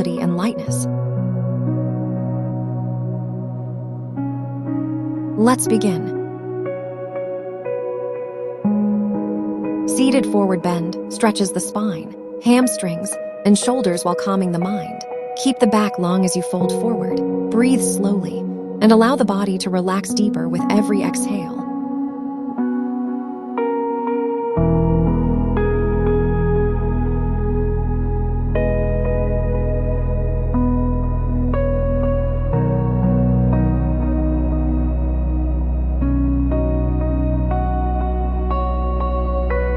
Flexibility and Lightness. Let's begin. Seated forward bend stretches the spine, hamstrings, and shoulders while calming the mind. Keep the back long as you fold forward. Breathe slowly and allow the body to relax deeper with every exhale.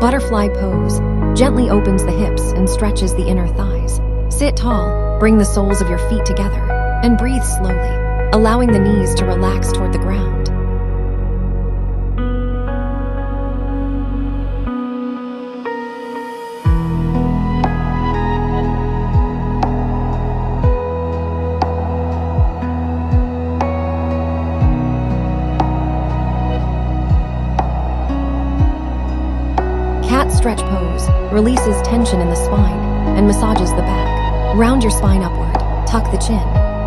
Butterfly pose gently opens the hips and stretches the inner thighs. Sit tall, bring the soles of your feet together, and breathe slowly, allowing the knees to relax toward the ground. Cat stretch pose releases tension in the spine and massages the back. Round your spine upward, tuck the chin,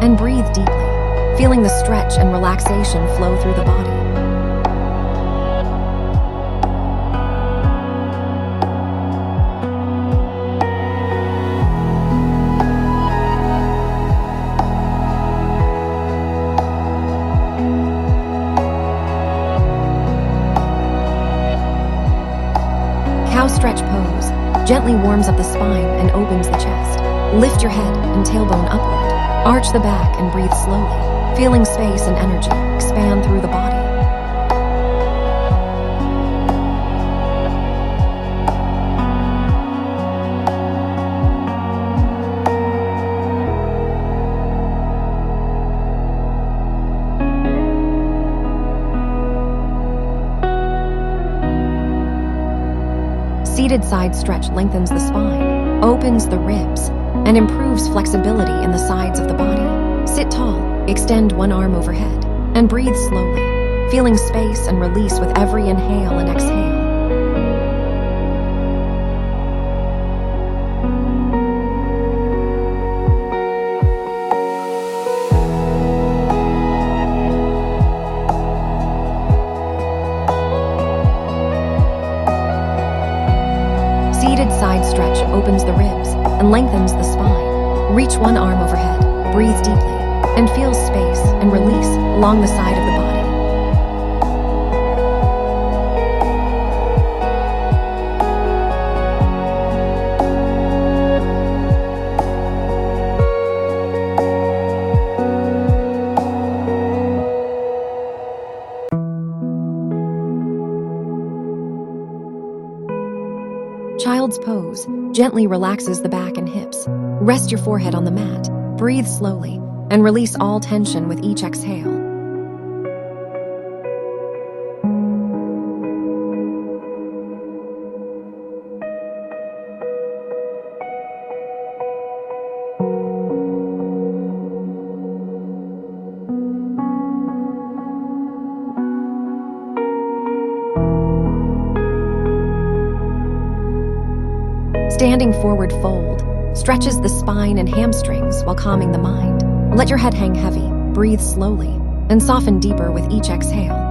and breathe deeply, feeling the stretch and relaxation flow through the body. Cow stretch pose gently warms up the spine and opens the chest. Lift your head and tailbone upward. Arch the back and breathe slowly, feeling space and energy expand through the body. Seated side stretch lengthens the spine, opens the ribs, and improves flexibility in the sides of the body. Sit tall, extend one arm overhead, and breathe slowly, feeling space and release with every inhale and exhale. Seated side stretch opens the ribs and lengthens the spine. Reach one arm overhead, breathe deeply, and feel space and release along the side of the body. Child's pose gently relaxes the back and hips. Rest your forehead on the mat, breathe slowly, and release all tension with each exhale. Standing forward fold stretches the spine and hamstrings while calming the mind. Let your head hang heavy, breathe slowly, and soften deeper with each exhale.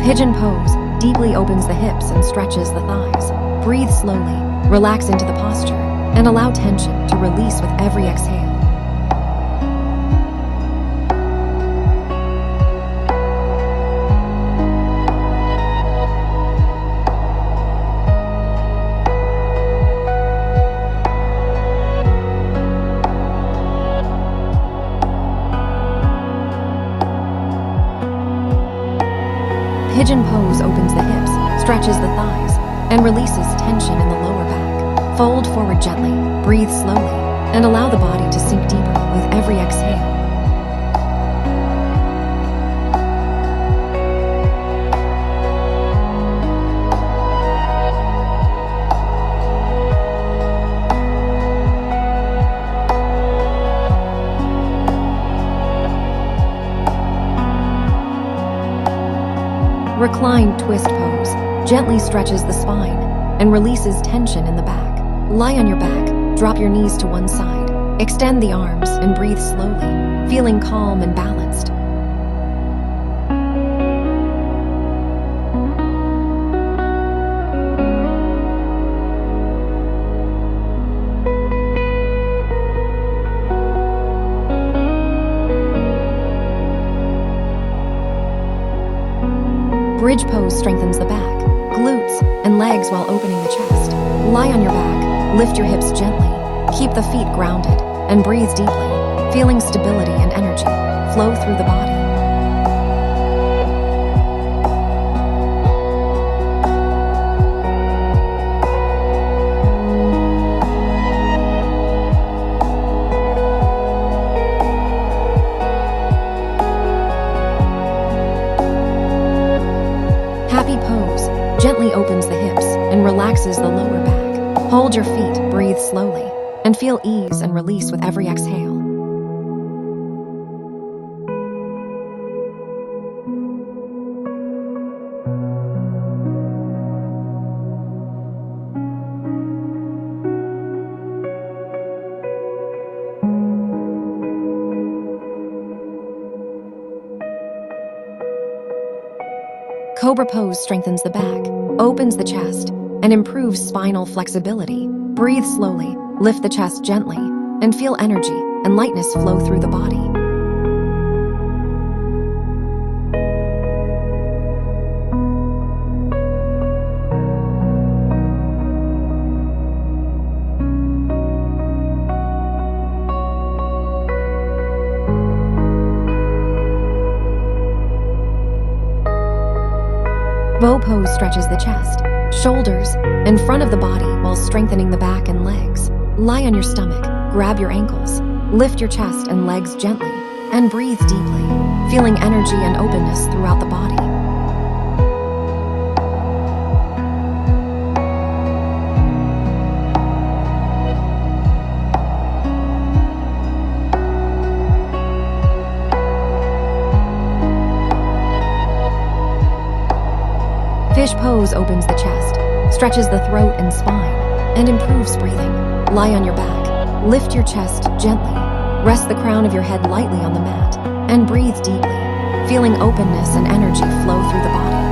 Pigeon pose deeply opens the hips and stretches the thighs. Breathe slowly, relax into the posture, and allow tension to release with every exhale. Pigeon pose opens the hips, stretches the thighs, and releases tension in the lower back. Fold forward gently, breathe slowly, and allow the body to sink deeper with every exhale. Reclined twist pose gently stretches the spine and releases tension in the back. Lie on your back, drop your knees to one side, extend the arms and breathe slowly, feeling calm and balanced. Bridge pose strengthens the back, glutes, and legs while opening the chest. Lie on your back, lift your hips gently, keep the feet grounded, and breathe deeply, feeling stability and energy flow through the body. Happy pose gently opens the hips and relaxes the lower back. Hold your feet, breathe slowly, and feel ease and release with every exhale. Cobra pose strengthens the back, opens the chest, and improves spinal flexibility. Breathe slowly, lift the chest gently, and feel energy and lightness flow through the body. Bow pose stretches the chest, shoulders, and front of the body while strengthening the back and legs. Lie on your stomach, grab your ankles, lift your chest and legs gently, and breathe deeply, feeling energy and openness throughout the body. Fish pose opens the chest, stretches the throat and spine, and improves breathing. Lie on your back, lift your chest gently, rest the crown of your head lightly on the mat, and breathe deeply, feeling openness and energy flow through the body.